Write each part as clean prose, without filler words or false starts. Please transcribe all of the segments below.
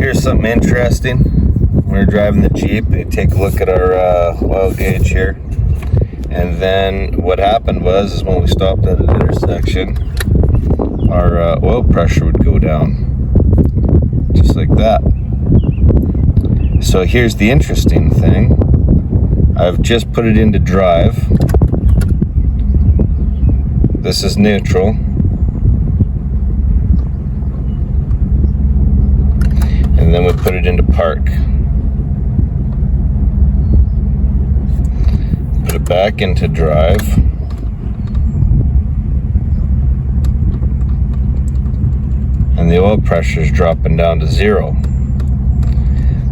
Here's something interesting. When we're driving the Jeep, we take a look at our oil gauge here. And then what happened was when we stopped at an intersection, our oil pressure would go down. Just like that. So here's the interesting thing. I've just put it into drive. This is neutral. And then we put it into park. Put it back into drive. And the oil pressure is dropping down to 0.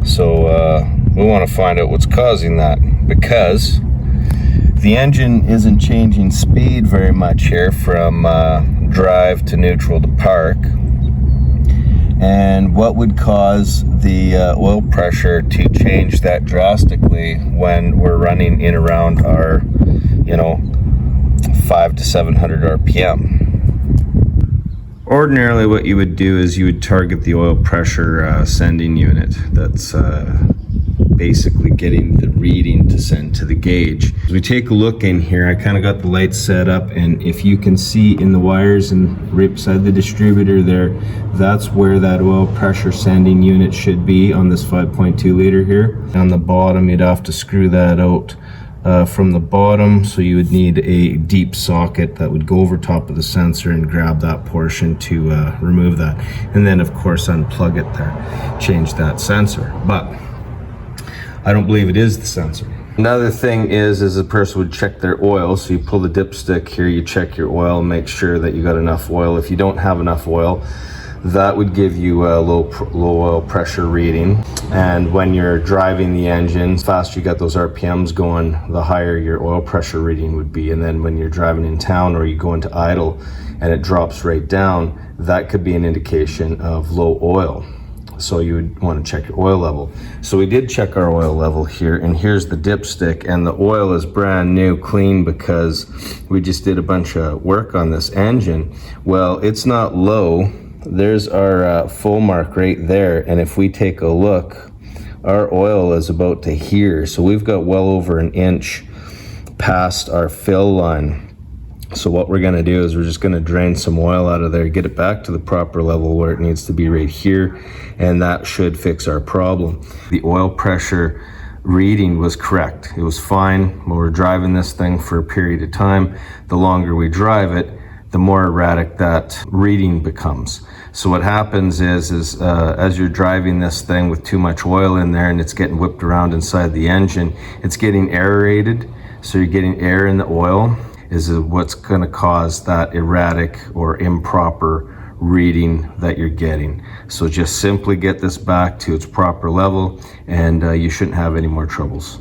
So we want to find out what's causing that, because the engine isn't changing speed very much here from drive to neutral to park. And what would cause the oil pressure to change that drastically when we're running in around our, 500 to 700 RPM? Ordinarily, what you would do is you would target the oil pressure sending unit. That's basically getting the reading to send to the gauge. As we take a look in here, I kind of got the lights set up, and if you can see in the wires and right beside the distributor there, that's where that oil pressure sending unit should be on this 5.2 liter here. On the bottom, you'd have to screw that out from the bottom, so you would need a deep socket that would go over top of the sensor and grab that portion to remove that, and then of course unplug it there, change that sensor. But I don't believe it is the sensor. Another thing is a person would check their oil. So you pull the dipstick here, you check your oil, make sure that you got enough oil. If you don't have enough oil, that would give you a low oil pressure reading. And when you're driving the engine, the faster you got those RPMs going, the higher your oil pressure reading would be. And then when you're driving in town or you go into idle and it drops right down, that could be an indication of low oil. So you would want to check your oil level. So we did check our oil level here, and here's the dipstick, and the oil is brand new, clean, because we just did a bunch of work on this engine. Well, it's not low. There's our full mark right there, and if we take a look, our oil is about to here. So we've got well over an inch past our fill line. So what we're gonna do is we're just gonna drain some oil out of there, get it back to the proper level where it needs to be right here, and that should fix our problem. The oil pressure reading was correct. It was fine when we're driving this thing for a period of time. The longer we drive it, the more erratic that reading becomes. So what happens is as you're driving this thing with too much oil in there and it's getting whipped around inside the engine, it's getting aerated, so you're getting air in the oil, is what's going to cause that erratic or improper reading that you're getting. So just simply get this back to its proper level, and you shouldn't have any more troubles.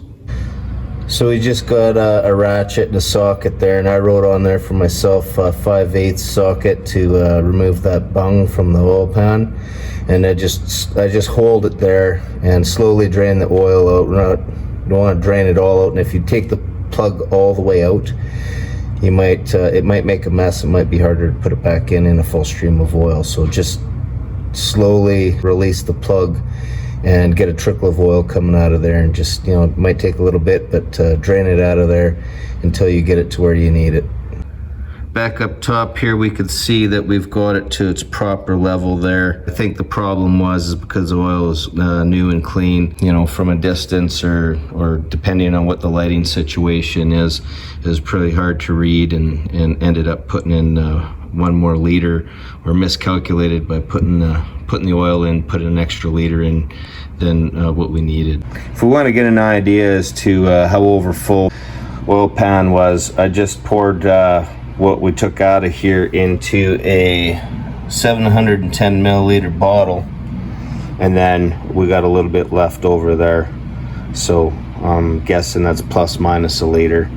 So we just got a ratchet and a socket there, and I wrote on there for myself 5/8 socket to remove that bung from the oil pan. And I just hold it there and slowly drain the oil out. You don't want to drain it all out, and if you take the plug all the way out, you might it might make a mess. It might be harder to put it back in a full stream of oil. So just slowly release the plug and get a trickle of oil coming out of there, and just, it might take a little bit, but drain it out of there until you get it to where you need it. Back up top here, we could see that we've got it to its proper level there. I think the problem is because the oil is new and clean, from a distance or depending on what the lighting situation is pretty hard to read, and ended up putting in 1 more liter, or miscalculated by putting the oil in, put an extra liter in than what we needed. If we want to get an idea as to how over full oil pan was, I just poured what we took out of here into a 710 milliliter bottle, and then we got a little bit left over there, so I'm guessing that's plus minus a liter.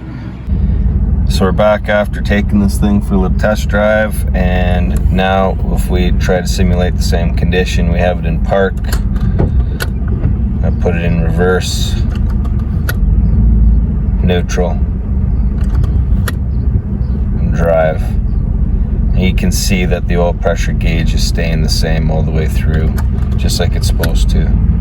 So we're back after taking this thing for a little test drive, and now if we try to simulate the same condition, we have it in park. I put it in reverse, neutral, and drive. And you can see that the oil pressure gauge is staying the same all the way through, just like it's supposed to.